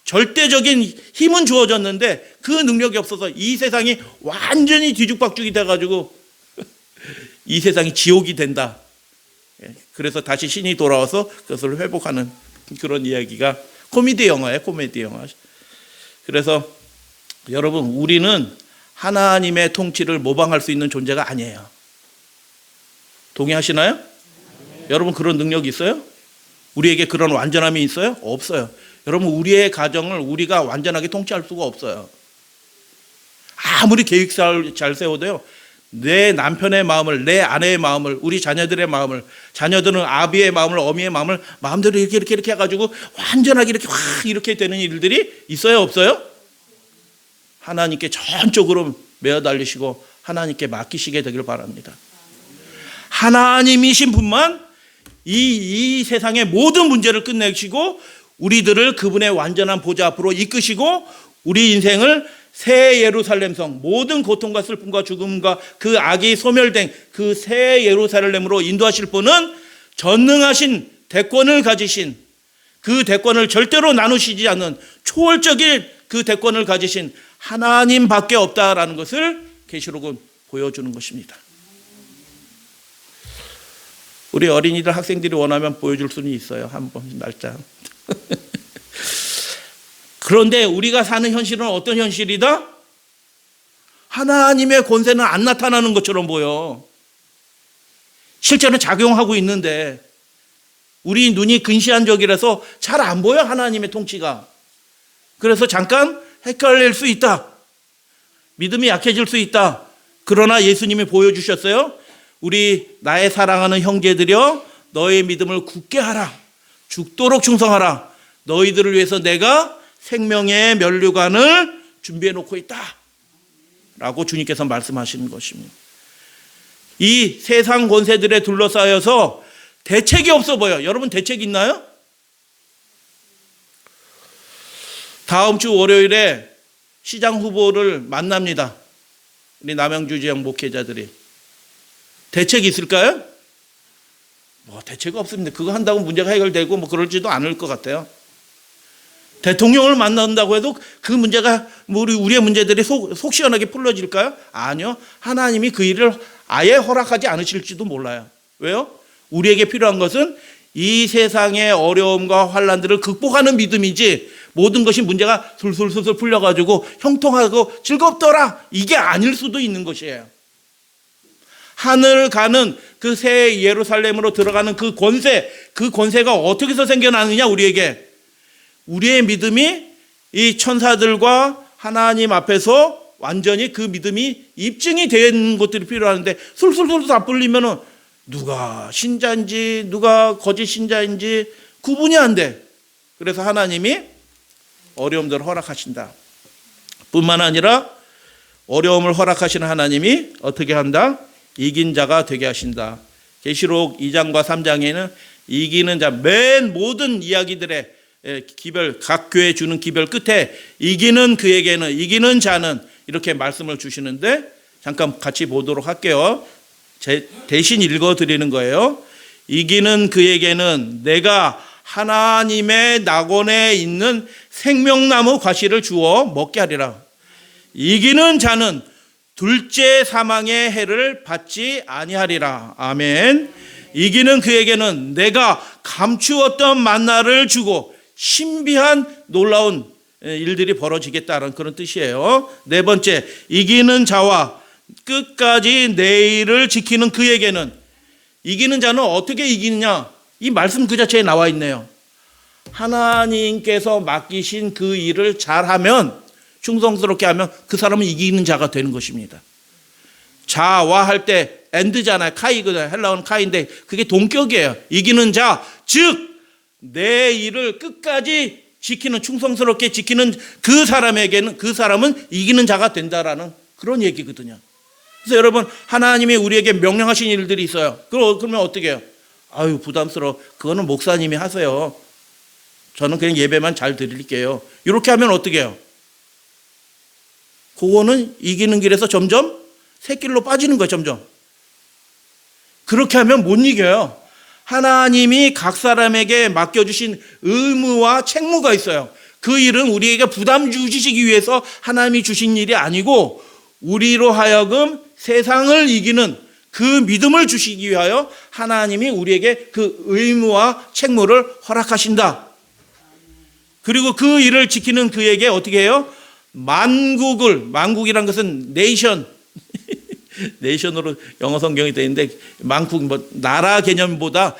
절대적인 힘은 주어졌는데 그 능력이 없어서 이 세상이 완전히 뒤죽박죽이 돼가지고 이 세상이 지옥이 된다. 그래서 다시 신이 돌아와서 그것을 회복하는 그런 이야기가 코미디 영화예요. 코미디 영화. 그래서 여러분 우리는 하나님의 통치를 모방할 수 있는 존재가 아니에요. 동의하시나요? 여러분 그런 능력이 있어요? 우리에게 그런 완전함이 있어요? 없어요. 여러분 우리의 가정을 우리가 완전하게 통치할 수가 없어요. 아무리 계획 잘 세워도요. 내 남편의 마음을, 내 아내의 마음을, 우리 자녀들의 마음을, 자녀들은 아비의 마음을, 어미의 마음을 마음대로 이렇게 해가지고 완전하게 이렇게 확 이렇게 되는 일들이 있어요, 없어요? 하나님께 전적으로 매어달리시고 하나님께 맡기시게 되길 바랍니다. 하나님이신 분만 이 세상의 모든 문제를 끝내시고 우리들을 그분의 완전한 보좌 앞으로 이끄시고 우리 인생을 새 예루살렘성 모든 고통과 슬픔과 죽음과 그 악이 소멸된 그 새 예루살렘으로 인도하실 분은 전능하신 대권을 가지신 그 대권을 절대로 나누시지 않는 초월적인 그 대권을 가지신 하나님밖에 없다라는 것을 계시록은 보여주는 것입니다. 우리 어린이들 학생들이 원하면 보여줄 수는 있어요. 한번 날짜. 그런데 우리가 사는 현실은 어떤 현실이다? 하나님의 권세는 안 나타나는 것처럼 보여. 실제는 작용하고 있는데 우리 눈이 근시안적이라서 잘 안 보여 하나님의 통치가. 그래서 잠깐 헷갈릴 수 있다. 믿음이 약해질 수 있다. 그러나 예수님이 보여주셨어요. 나의 사랑하는 형제들이여 너의 믿음을 굳게 하라. 죽도록 충성하라. 너희들을 위해서 내가 생명의 면류관을 준비해 놓고 있다. 라고 주님께서 말씀하시는 것입니다. 이 세상 권세들에 둘러싸여서 대책이 없어 보여. 여러분 대책 있나요? 다음 주 월요일에 시장 후보를 만납니다. 우리 남양주 지역 목회자들이. 대책이 있을까요? 대책 없습니다. 그거 한다고 문제가 해결되고 그럴지도 않을 것 같아요. 대통령을 만난다고 해도 그 문제가 우리의 문제들이 속 시원하게 풀어질까요? 아니요. 하나님이 그 일을 아예 허락하지 않으실지도 몰라요. 왜요? 우리에게 필요한 것은 이 세상의 어려움과 환난들을 극복하는 믿음이지 모든 것이 문제가 술술술술 풀려가지고 형통하고 즐겁더라 이게 아닐 수도 있는 것이에요. 하늘 가는 그 새 예루살렘으로 들어가는 그 권세가 어떻게 해서 생겨나느냐 우리에게. 우리의 믿음이 이 천사들과 하나님 앞에서 완전히 그 믿음이 입증이 되는 것들이 필요한데 술술술 다 풀리면은 누가 신자인지 누가 거짓 신자인지 구분이 안 돼. 그래서 하나님이 어려움들을 허락하신다. 뿐만 아니라 어려움을 허락하시는 하나님이 어떻게 한다? 이긴 자가 되게 하신다. 계시록 2장과 3장에는 이기는 자, 맨 모든 이야기들의 기별, 각 교회 주는 기별 끝에 이기는 그에게는, 이기는 자는 이렇게 말씀을 주시는데, 잠깐 같이 보도록 할게요. 대신 읽어드리는 거예요. 이기는 그에게는 내가 하나님의 낙원에 있는 생명나무 과실을 주어 먹게 하리라. 이기는 자는 둘째 사망의 해를 받지 아니하리라. 아멘. 이기는 그에게는 내가 감추었던 만나를 주고 신비한 놀라운 일들이 벌어지겠다는 그런 뜻이에요. 네 번째, 이기는 자와 끝까지 내 일을 지키는 그에게는, 이기는 자는 어떻게 이기느냐? 이 말씀 그 자체에 나와 있네요. 하나님께서 맡기신 그 일을 잘하면, 충성스럽게 하면 그 사람은 이기는 자가 되는 것입니다. 자와 할 때 엔드잖아요. 카이거든요. 헬라어는 카이인데 그게 동격이에요. 이기는 자, 즉 내 일을 끝까지 지키는, 충성스럽게 지키는 그 사람에게는, 그 사람은 이기는 자가 된다라는 그런 얘기거든요. 그래서 여러분, 하나님이 우리에게 명령하신 일들이 있어요. 그러면 어떻게 해요? 아유, 부담스러워. 그거는 목사님이 하세요. 저는 그냥 예배만 잘 드릴게요. 이렇게 하면 어떻게 해요? 그거는 이기는 길에서 점점 새길로 빠지는 거예요. 점점. 그렇게 하면 못 이겨요. 하나님이 각 사람에게 맡겨주신 의무와 책무가 있어요. 그 일은 우리에게 부담 주시기 위해서 하나님이 주신 일이 아니고, 우리로 하여금 세상을 이기는 그 믿음을 주시기 위하여 하나님이 우리에게 그 의무와 책무를 허락하신다. 그리고 그 일을 지키는 그에게 어떻게 해요? 만국이란 것은 네이션, 네이션으로 영어 성경이 되어 있는데, 만국, 나라 개념보다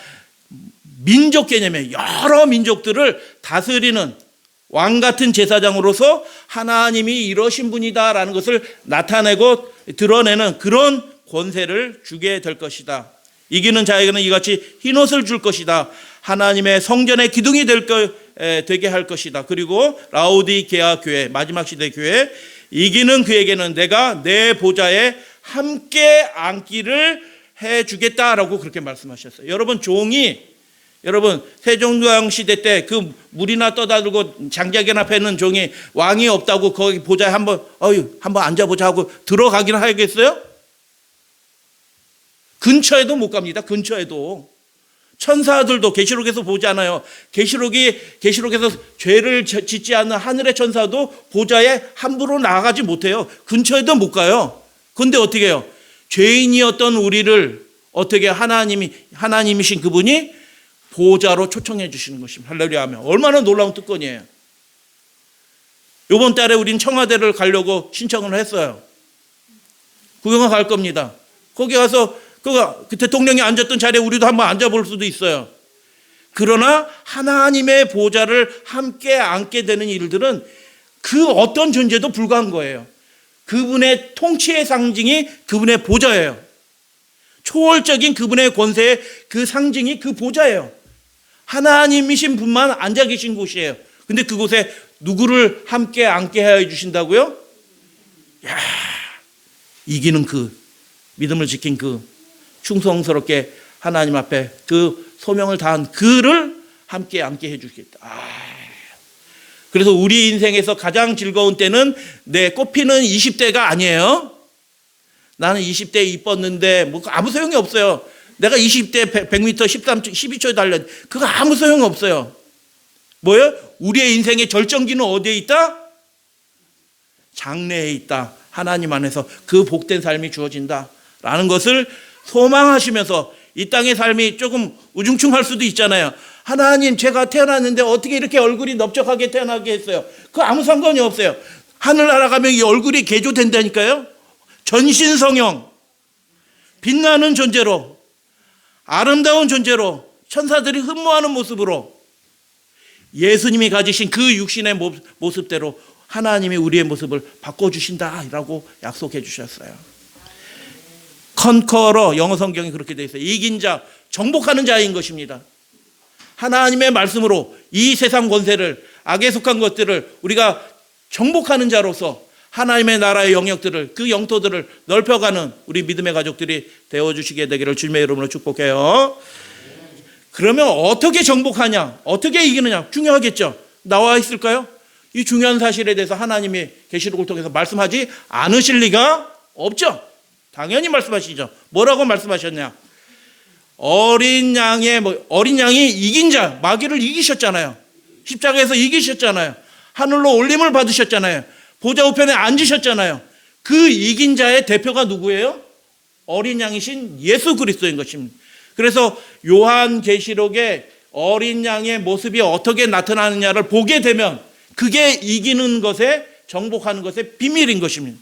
민족 개념에 여러 민족들을 다스리는 왕 같은 제사장으로서 하나님이 이러신 분이다라는 것을 나타내고 드러내는 그런 권세를 주게 될 것이다. 이기는 자에게는 이같이 흰옷을 줄 것이다. 하나님의 성전의 기둥이 되게 할 것이다. 그리고 라오디게아 교회, 마지막 시대 교회, 이기는 그에게는 내가 내 보좌에 함께 앉기를 해주겠다라고 그렇게 말씀하셨어요. 여러분 세종대왕 시대 때 그 물이나 떠다들고 장자견 앞에 있는 종이 왕이 없다고 거기 보좌에 한번 앉아보자 하고 들어가기는 하겠어요? 근처에도 못 갑니다. 근처에도. 천사들도 계시록에서 보지 않아요. 계시록에서 죄를 짓지 않는 하늘의 천사도 보좌에 함부로 나아가지 못해요. 근처에도 못 가요. 그런데 어떻게 해요? 죄인이었던 우리를 어떻게 하나님이신 그분이 보좌로 초청해 주시는 것입니다. 할렐루야 하면 얼마나 놀라운 특권이에요. 이번 달에 우린 청와대를 가려고 신청을 했어요. 구경을 갈 겁니다. 거기 가서 그 대통령이 앉았던 자리에 우리도 한번 앉아볼 수도 있어요. 그러나 하나님의 보좌를 함께 앉게 되는 일들은 그 어떤 존재도 불과한 거예요. 그분의 통치의 상징이 그분의 보좌예요. 초월적인 그분의 권세의 그 상징이 그 보좌예요. 하나님이신 분만 앉아 계신 곳이에요. 근데 그곳에 누구를 함께 앉게 해 주신다고요? 야, 이기는 그, 믿음을 지킨 그, 충성스럽게 하나님 앞에 그 소명을 다한 그를 함께 앉게 해 주겠다. 그래서 우리 인생에서 가장 즐거운 때는 내 꽃피는 20대가 아니에요. 나는 20대에 이뻤는데 뭐 아무 소용이 없어요. 내가 20대 100m 12초에 달렸는데 그거 아무 소용이 없어요. 뭐예요? 우리의 인생의 절정기는 어디에 있다? 장래에 있다. 하나님 안에서 그 복된 삶이 주어진다라는 것을 소망하시면서 이 땅의 삶이 조금 우중충할 수도 있잖아요. 하나님, 제가 태어났는데 어떻게 이렇게 얼굴이 넓적하게 태어나게 했어요? 그거 아무 상관이 없어요. 하늘 날아가면 이 얼굴이 개조된다니까요. 전신성형, 빛나는 존재로, 아름다운 존재로, 천사들이 흠모하는 모습으로, 예수님이 가지신 그 육신의 모습대로 하나님이 우리의 모습을 바꿔주신다라고 약속해 주셨어요. 컨커러, 영어 성경이 그렇게 되어 있어요. 이긴 자, 정복하는 자인 것입니다. 하나님의 말씀으로 이 세상 권세를, 악에 속한 것들을 우리가 정복하는 자로서 하나님의 나라의 영역들을, 그 영토들을 넓혀가는 우리 믿음의 가족들이 되어주시게 되기를 주님의 이름으로 축복해요. 그러면 어떻게 정복하냐, 어떻게 이기느냐 중요하겠죠. 나와 있을까요? 이 중요한 사실에 대해서 하나님이 계시록을 통해서 말씀하지 않으실 리가 없죠. 당연히 말씀하시죠. 뭐라고 말씀하셨냐? 어린 양이 이긴 자, 마귀를 이기셨잖아요. 십자가에서 이기셨잖아요. 하늘로 올림을 받으셨잖아요. 보좌 우편에 앉으셨잖아요. 그 이긴 자의 대표가 누구예요? 어린 양이신 예수 그리스도인 것입니다. 그래서 요한계시록에 어린 양의 모습이 어떻게 나타나느냐를 보게 되면 그게 이기는 것에, 정복하는 것의 비밀인 것입니다.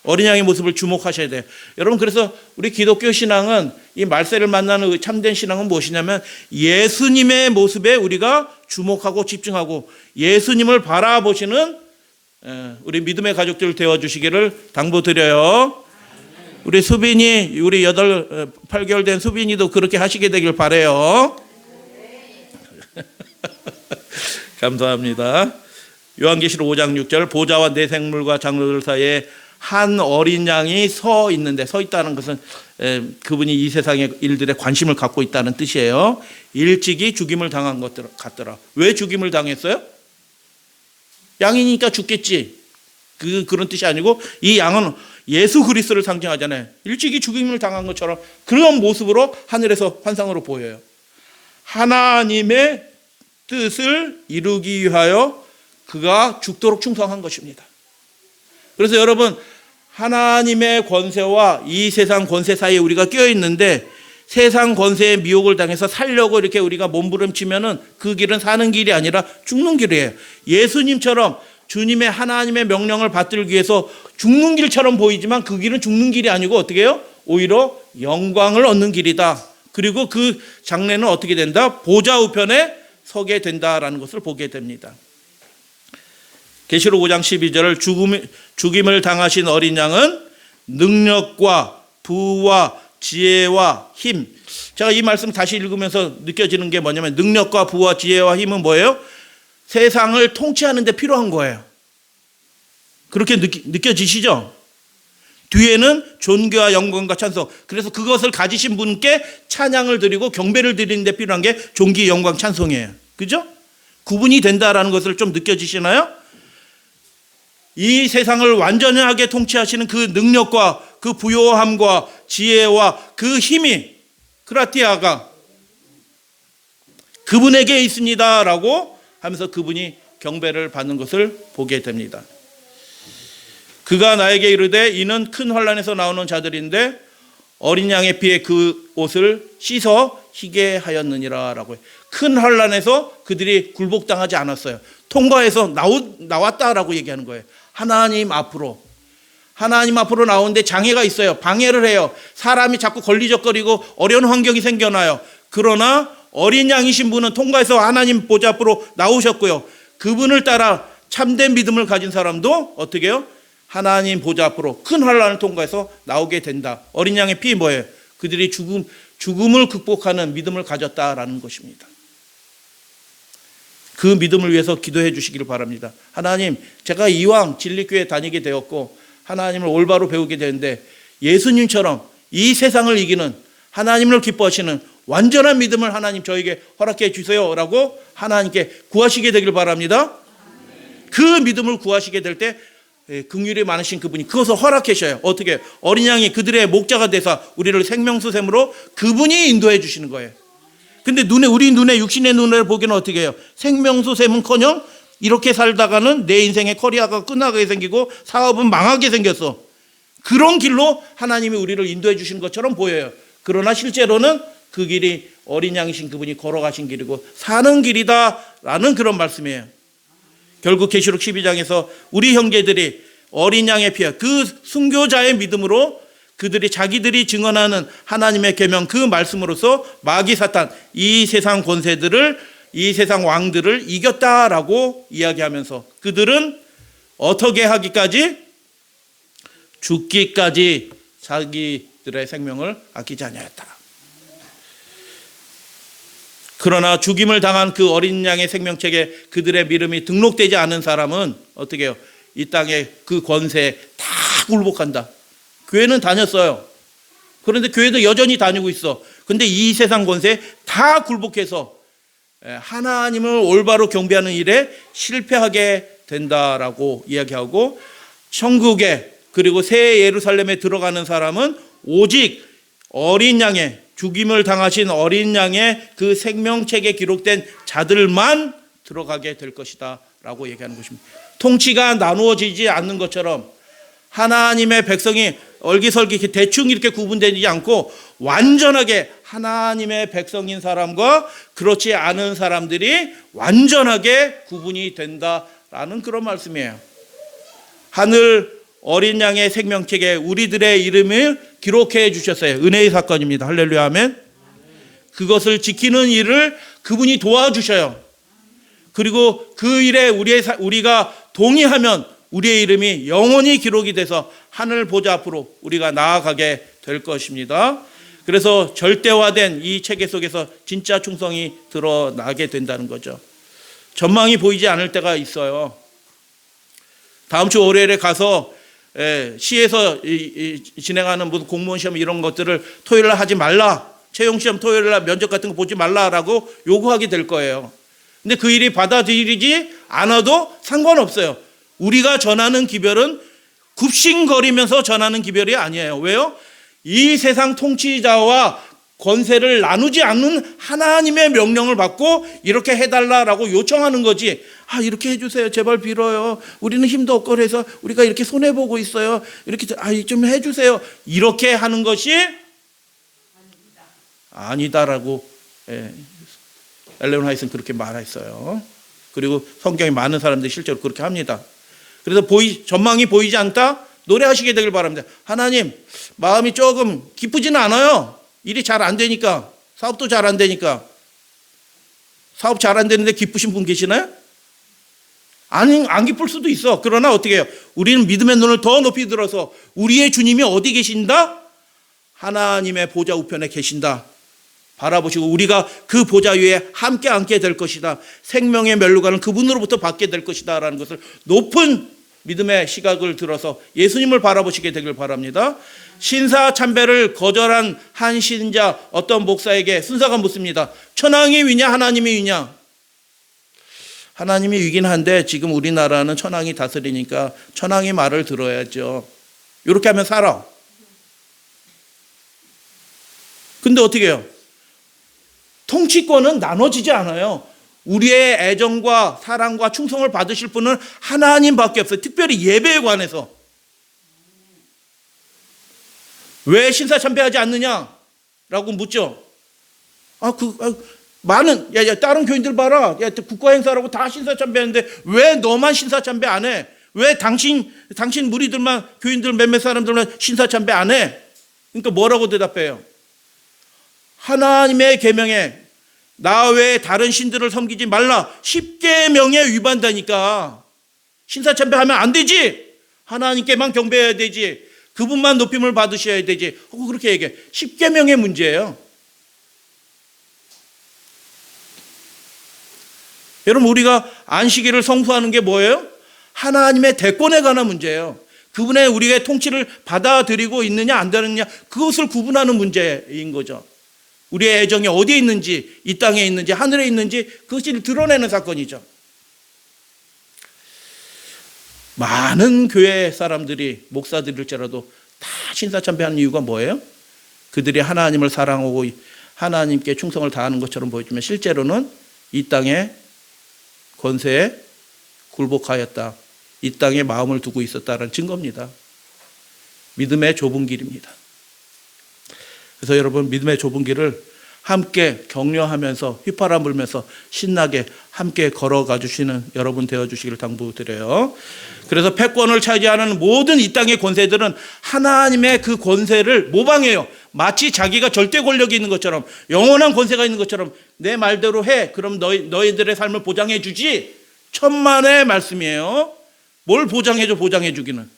어린 양의 모습을 주목하셔야 돼요. 여러분, 그래서 우리 기독교 신앙은, 이 말세를 만나는 참된 신앙은 무엇이냐면 예수님의 모습에 우리가 주목하고 집중하고 예수님을 바라보시는 우리 믿음의 가족들 되어주시기를 당부드려요. 우리 수빈이, 우리 8개월 된 수빈이도 그렇게 하시게 되길 바라요. 감사합니다. 요한계시록 5장 6절, 보좌와 네 생물과 장로들 사이에 한 어린 양이 서 있는데, 서 있다는 것은 그분이 이 세상의 일들에 관심을 갖고 있다는 뜻이에요. 일찍이 죽임을 당한 것 같더라. 왜 죽임을 당했어요? 양이니까 죽겠지. 그런 뜻이 아니고, 이 양은 예수 그리스도를 상징하잖아요. 일찍이 죽임을 당한 것처럼 그런 모습으로 하늘에서 환상으로 보여요. 하나님의 뜻을 이루기 위하여 그가 죽도록 충성한 것입니다. 그래서 여러분, 하나님의 권세와 이 세상 권세 사이에 우리가 끼어 있는데, 세상 권세의 미혹을 당해서 살려고 이렇게 우리가 몸부림치면은 그 길은 사는 길이 아니라 죽는 길이에요. 예수님처럼 주님의 하나님의 명령을 받들기 위해서 죽는 길처럼 보이지만 그 길은 죽는 길이 아니고 어떻게 해요? 오히려 영광을 얻는 길이다. 그리고 그 장래는 어떻게 된다? 보좌 우편에 서게 된다라는 것을 보게 됩니다. 계시록 5장 12절을 죽임을 당하신 어린 양은 능력과 부와 지혜와 힘. 제가 이 말씀 다시 읽으면서 느껴지는 게 뭐냐면, 능력과 부와 지혜와 힘은 뭐예요? 세상을 통치하는 데 필요한 거예요. 그렇게 느껴지시죠? 뒤에는 존귀와 영광과 찬송. 그래서 그것을 가지신 분께 찬양을 드리고 경배를 드리는 데 필요한 게 존귀, 영광, 찬송이에요. 그죠? 구분이 된다라는 것을 좀 느껴지시나요? 이 세상을 완전하게 통치하시는 그 능력과 그 부요함과 지혜와 그 힘이, 크라티아가 그분에게 있습니다라고 하면서 그분이 경배를 받는 것을 보게 됩니다. 그가 나에게 이르되 이는 큰 환난에서 나오는 자들인데 어린 양의 피에 그 옷을 씻어 희게 하였느니라 라고 해요. 큰 환난에서 그들이 굴복당하지 않았어요. 통과해서 나왔다라고 얘기하는 거예요. 하나님 앞으로 나오는데 장애가 있어요. 방해를 해요. 사람이 자꾸 걸리적거리고 어려운 환경이 생겨나요. 그러나 어린 양이신 분은 통과해서 하나님 보좌 앞으로 나오셨고요. 그분을 따라 참된 믿음을 가진 사람도 어떻게 해요? 하나님 보좌 앞으로 큰 환난을 통과해서 나오게 된다. 어린 양의 피 뭐예요? 그들이 죽음을 극복하는 믿음을 가졌다라는 것입니다. 그 믿음을 위해서 기도해 주시기를 바랍니다. 하나님, 제가 이왕 진리교회 다니게 되었고 하나님을 올바로 배우게 되는데 예수님처럼 이 세상을 이기는, 하나님을 기뻐하시는 완전한 믿음을 하나님 저에게 허락해 주세요라고 하나님께 구하시게 되길 바랍니다. 그 믿음을 구하시게 될 때 긍휼이 많으신 그분이 그것을 허락하셔요. 어떻게? 어린 양이 그들의 목자가 되사 우리를 생명수샘으로 그분이 인도해 주시는 거예요. 근데 우리 눈에, 육신의 눈에 보기는 어떻게 해요? 생명수샘은커녕 이렇게 살다가는 내 인생의 커리어가 끝나게 생기고 사업은 망하게 생겼어. 그런 길로 하나님이 우리를 인도해 주시는 것처럼 보여요. 그러나 실제로는 그 길이 어린 양이신 그분이 걸어가신 길이고 사는 길이다라는 그런 말씀이에요. 결국 계시록 12장에서 우리 형제들이 어린 양의 피와 그 순교자의 믿음으로 그들이 자기들이 증언하는 하나님의 계명 그 말씀으로서 마귀 사탄, 이 세상 권세들을, 이 세상 왕들을 이겼다라고 이야기하면서 그들은 어떻게 하기까지? 죽기까지 자기들의 생명을 아끼지 아니하였다. 그러나 죽임을 당한 그 어린 양의 생명책에 그들의 이름이 등록되지 않은 사람은 어떻게 해요? 이 땅의 그 권세에 다 굴복한다. 교회는 다녔어요. 그런데 교회도 여전히 다니고 있어. 근데 이 세상 권세에 다 굴복해서 하나님을 올바로 경배하는 일에 실패하게 된다라고 이야기하고, 천국에 그리고 새 예루살렘에 들어가는 사람은 오직 어린 양의, 죽임을 당하신 어린 양의 그 생명책에 기록된 자들만 들어가게 될 것이다 라고 얘기하는 것입니다. 통치가 나누어지지 않는 것처럼 하나님의 백성이 얼기설기 대충 이렇게 구분되지 않고 완전하게 하나님의 백성인 사람과 그렇지 않은 사람들이 완전하게 구분이 된다라는 그런 말씀이에요. 하늘 어린 양의 생명책에 우리들의 이름을 기록해 주셨어요. 은혜의 사건입니다. 할렐루야 아멘. 그것을 지키는 일을 그분이 도와주셔요. 그리고 그 일에 우리가 동의하면 우리의 이름이 영원히 기록이 돼서 하늘 보좌 앞으로 우리가 나아가게 될 것입니다. 그래서 절대화된 이 체계 속에서 진짜 충성이 드러나게 된다는 거죠. 전망이 보이지 않을 때가 있어요. 다음 주 월요일에 가서 시에서 진행하는 무슨 공무원 시험 이런 것들을 토요일날 하지 말라, 채용 시험 토요일날 면접 같은 거 보지 말라라고 요구하게 될 거예요. 근데 그 일이 받아들이지 않아도 상관없어요. 우리가 전하는 기별은 굽신거리면서 전하는 기별이 아니에요. 왜요? 이 세상 통치자와 권세를 나누지 않는 하나님의 명령을 받고 이렇게 해달라라고 요청하는 거지. 이렇게 해주세요. 제발 빌어요. 우리는 힘도 없고 그래서 우리가 이렇게 손해보고 있어요. 이렇게 좀 해주세요. 이렇게 하는 것이 아니다라고 엘렌 화이트는 그렇게 말했어요. 그리고 성경에 많은 사람들이 실제로 그렇게 합니다. 그래서 전망이 보이지 않다? 노래하시게 되길 바랍니다. 하나님, 마음이 조금 기쁘지는 않아요. 일이 잘 안 되니까, 사업도 잘 안 되니까. 사업 잘 안 되는데 기쁘신 분 계시나요? 안 기쁠 수도 있어. 그러나 어떻게 해요? 우리는 믿음의 눈을 더 높이 들어서 우리의 주님이 어디 계신다? 하나님의 보좌 우편에 계신다. 바라보시고 우리가 그 보좌 위에 함께 앉게 될 것이다. 생명의 멸류관을 그분으로부터 받게 될 것이다 라는 것을 높은 믿음의 시각을 들어서 예수님을 바라보시게 되길 바랍니다. 신사 참배를 거절한 한 신자 어떤 목사에게 순사가 묻습니다. 천황이 위냐 하나님이 위냐? 하나님이 위긴 한데 지금 우리나라는 천황이 다스리니까 천황이 말을 들어야죠. 이렇게 하면 살아. 근데 어떻게 해요? 통치권은 나눠지지 않아요. 우리의 애정과 사랑과 충성을 받으실 분은 하나님밖에 없어요. 특별히 예배에 관해서. 왜 신사참배하지 않느냐라고 묻죠. 많은 다른 교인들 봐라. 국가행사라고 다 신사참배하는데 왜 너만 신사참배 안 해? 왜 당신 무리들만, 교인들 몇몇 사람들만 신사참배 안 해? 그러니까 뭐라고 대답해요? 하나님의 계명에 나 외에 다른 신들을 섬기지 말라. 10계명에 위반되니까 신사참배하면 안 되지. 하나님께만 경배해야 되지. 그분만 높임을 받으셔야 되지. 그렇게 얘기해. 10계명의 문제예요. 여러분, 우리가 안식일을 성수하는 게 뭐예요? 하나님의 대권에 관한 문제예요. 그분의 우리의 통치를 받아들이고 있느냐 안 되느냐, 그것을 구분하는 문제인 거죠. 우리의 애정이 어디에 있는지, 이 땅에 있는지 하늘에 있는지 그것을 드러내는 사건이죠. 많은 교회 사람들이, 목사들일지라도 다 신사참배하는 이유가 뭐예요? 그들이 하나님을 사랑하고 하나님께 충성을 다하는 것처럼 보여주면 실제로는 이 땅의 권세에 굴복하였다, 이 땅에 마음을 두고 있었다는 증거입니다. 믿음의 좁은 길입니다. 그래서 여러분, 믿음의 좁은 길을 함께 격려하면서 휘파람 불면서 신나게 함께 걸어가 주시는 여러분 되어주시기를 당부드려요. 그래서 패권을 차지하는 모든 이 땅의 권세들은 하나님의 그 권세를 모방해요. 마치 자기가 절대 권력이 있는 것처럼, 영원한 권세가 있는 것처럼 내 말대로 해, 그럼 너희들의 삶을 보장해 주지. 천만의 말씀이에요. 뭘 보장해줘? 보장해 주기는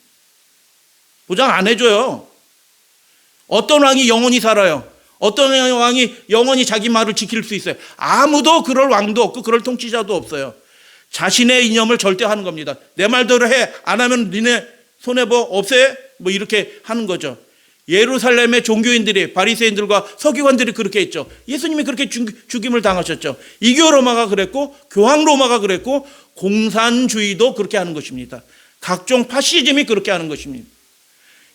보장 안 해줘요. 어떤 왕이 영원히 살아요? 어떤 왕이 영원히 자기 말을 지킬 수 있어요? 아무도 그럴 왕도 없고 그럴 통치자도 없어요. 자신의 이념을 절대 하는 겁니다. 내 말대로 해. 안 하면 니네 손해보 없애. 뭐 이렇게 하는 거죠. 예루살렘의 종교인들이 바리새인들과 서기관들이 그렇게 했죠. 예수님이 그렇게 죽임을 당하셨죠. 이교 로마가 그랬고 교황 로마가 그랬고 공산주의도 그렇게 하는 것입니다. 각종 파시즘이 그렇게 하는 것입니다.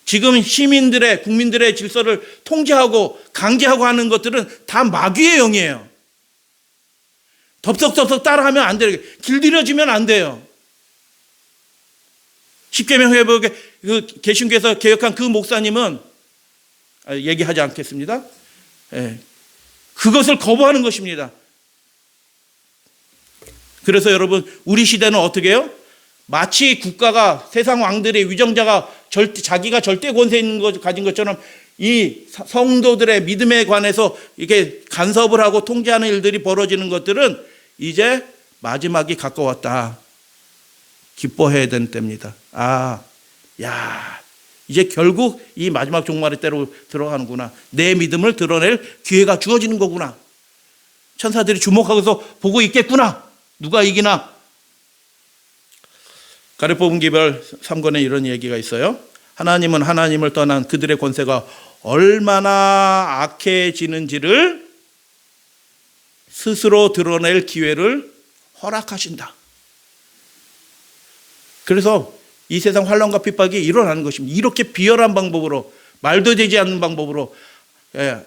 지금 시민들의 국민들의 질서를 통제하고 강제하고 하는 것들은 다 마귀의 영이에요. 덥석덥석 따라하면 안 돼요. 길들여지면 안 돼요. 십계명 회복에 그 개신교에서 개혁한 그 목사님은 얘기하지 않겠습니다. 그것을 거부하는 것입니다. 그래서 여러분 우리 시대는 어떻게 해요? 마치 국가가 세상 왕들의 위정자가 자기가 절대 권세 있는 것 가진 것처럼 이 성도들의 믿음에 관해서 이게 간섭을 하고 통제하는 일들이 벌어지는 것들은 이제 마지막이 가까웠다. 기뻐해야 되는 때입니다. 이제 결국 이 마지막 종말의 때로 들어가는구나. 내 믿음을 드러낼 기회가 주어지는 거구나. 천사들이 주목하고서 보고 있겠구나. 누가 이기나. 가르포분 기별 3권에 이런 얘기가 있어요. 하나님은 하나님을 떠난 그들의 권세가 얼마나 악해지는지를 스스로 드러낼 기회를 허락하신다. 그래서 이 세상 환난과 핍박이 일어나는 것입니다. 이렇게 비열한 방법으로, 말도 되지 않는 방법으로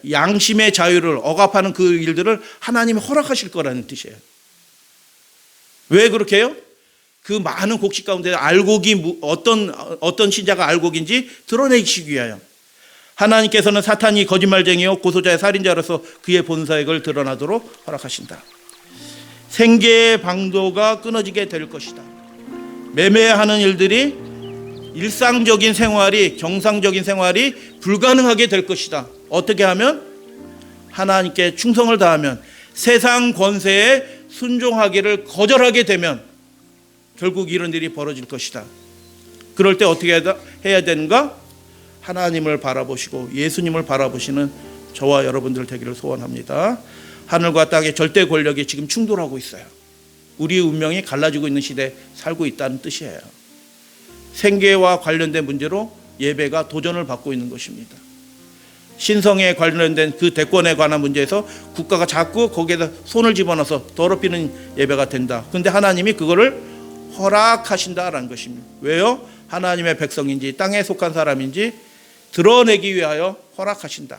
양심의 자유를 억압하는 그 일들을 하나님이 허락하실 거라는 뜻이에요. 왜 그렇게 해요? 그 많은 곡식 가운데 알곡이 어떤 신자가 알곡인지 드러내기 위하여. 하나님께서는 사탄이 거짓말쟁이요 고소자의 살인자로서 그의 본사역을 드러나도록 허락하신다. 생계의 방도가 끊어지게 될 것이다. 매매하는 일들이 일상적인 생활이, 정상적인 생활이 불가능하게 될 것이다. 어떻게 하면? 하나님께 충성을 다하면, 세상 권세에 순종하기를 거절하게 되면 결국 이런 일이 벌어질 것이다. 그럴 때 어떻게 해야 되는가? 하나님을 바라보시고 예수님을 바라보시는 저와 여러분들 되기를 소원합니다. 하늘과 땅의 절대 권력이 지금 충돌하고 있어요. 우리의 운명이 갈라지고 있는 시대에 살고 있다는 뜻이에요. 생계와 관련된 문제로 예배가 도전을 받고 있는 것입니다. 신성에 관련된 그 대권에 관한 문제에서 국가가 자꾸 거기에다 손을 집어넣어서 더럽히는 예배가 된다. 그런데 하나님이 그거를 허락하신다라는 것입니다. 왜요? 하나님의 백성인지 땅에 속한 사람인지 드러내기 위하여 허락하신다.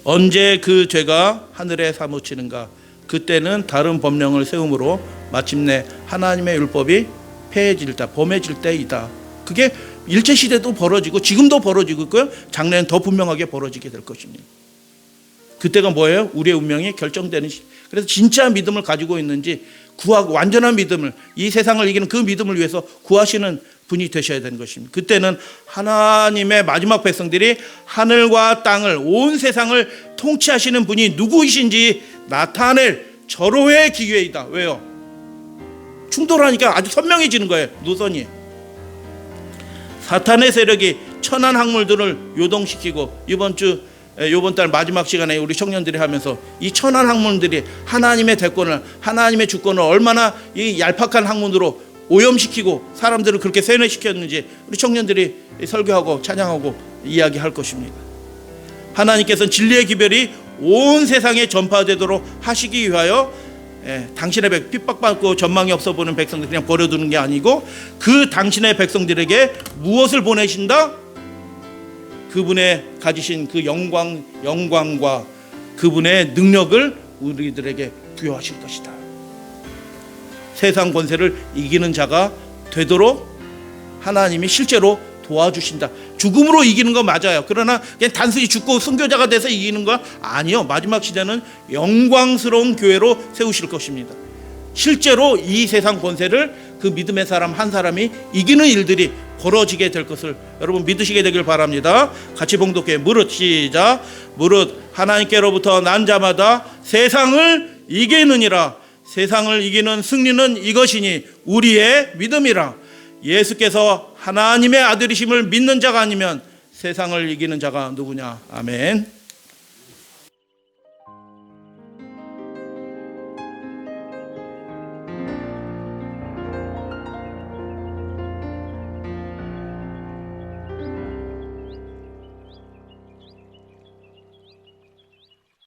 언제 그 죄가 하늘에 사무치는가? 그때는 다른 법령을 세움으로 마침내 하나님의 율법이 폐해질 때, 범해질 때이다. 그게 일제시대도 벌어지고 지금도 벌어지고 있고요. 장래는 더 분명하게 벌어지게 될 것입니다. 그때가 뭐예요? 우리의 운명이 결정되는 시대. 그래서 진짜 믿음을 가지고 있는지 구하고 완전한 믿음을, 이 세상을 이기는 그 믿음을 위해서 구하시는 분이 되셔야 되는 것입니다. 그때는 하나님의 마지막 백성들이 하늘과 땅을, 온 세상을 통치하시는 분이 누구이신지 나타낼 절호의 기회이다. 왜요? 충돌하니까 아주 선명해지는 거예요. 노선이. 사탄의 세력이 천한 학문들을 요동시키고 이번 달 마지막 시간에 우리 청년들이 하면서 이 천한 학문들이 하나님의 대권을, 하나님의 주권을 얼마나 이 얄팍한 학문으로 오염시키고 사람들을 그렇게 세뇌시켰는지 우리 청년들이 설교하고 찬양하고 이야기할 것입니다. 하나님께서는 진리의 기별이 온 세상에 전파되도록 하시기 위하여 당신의 핍박받고 전망이 없어 보는 백성들 그냥 버려두는 게 아니고 그 당신의 백성들에게 무엇을 보내신다? 그분의 가지신 그 영광과 그분의 능력을 우리들에게 부여하실 것이다. 세상 권세를 이기는 자가 되도록 하나님이 실제로 도와주신다. 죽음으로 이기는 거 맞아요. 그러나 그냥 단순히 죽고 순교자가 돼서 이기는 거 아니요. 마지막 시대는 영광스러운 교회로 세우실 것입니다. 실제로 이 세상 권세를 그 믿음의 사람 한 사람이 이기는 일들이 벌어지게 될 것을 여러분 믿으시게 되길 바랍니다. 같이 봉독해. 무릇 시작. 무릇 하나님께로부터 난 자마다 세상을 이기느니라. 세상을 이기는 승리는 이것이니 우리의 믿음이라. 예수께서 하나님의 아들이심을 믿는 자가 아니면 세상을 이기는 자가 누구냐. 아멘.